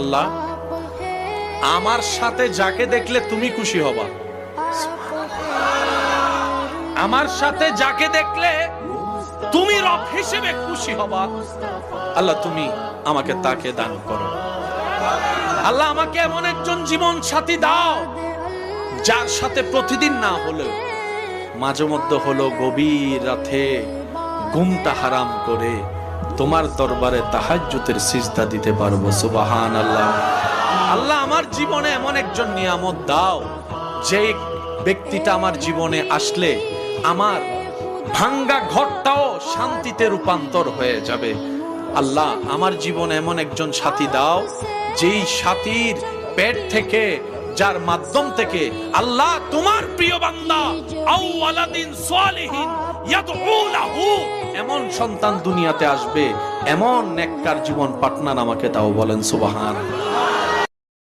আল্লাহ, আমার সাথে যাকে দেখলে তুমি খুশি হবা, আমার সাথে যাকে দেখলে তুমি রব হিসেবে খুশি হবা, আল্লাহ তুমি আমাকে তাকে দান করো। আল্লাহ আমাকে এমন একজন জীবন সাথী দাও যার সাথে প্রতিদিন না হলেও মাঝে মধ্যে হলো গভীর রাতে ঘুমটা হারাম করে তোমার দরবারে তাহাজ্জুদের সিজদা দিতে পারবো। সুবহানাল্লাহ। আল্লাহ আমার জীবনে এমন একজন নিয়ামত দাও যে ব্যক্তিটা আমার জীবনে আসলে আমার ভাঙ্গা ঘরটাও শান্তিতে রূপান্তর হয়ে যাবে। আল্লাহ আমার জীবনে এমন একজন সাথী দাও যেই সাথীর পেট থেকে, যার মাধ্যম থেকে আল্লাহ তোমার প্রিয় বান্দা আও ওয়ালাদিন সালিহিন ইয়াদউ লাহু এমন সন্তান দুনিয়াতে আসবে, এমন নেককার জীবন পার্টনার আমাকে দাও। বলেন সুবহানাল্লাহ।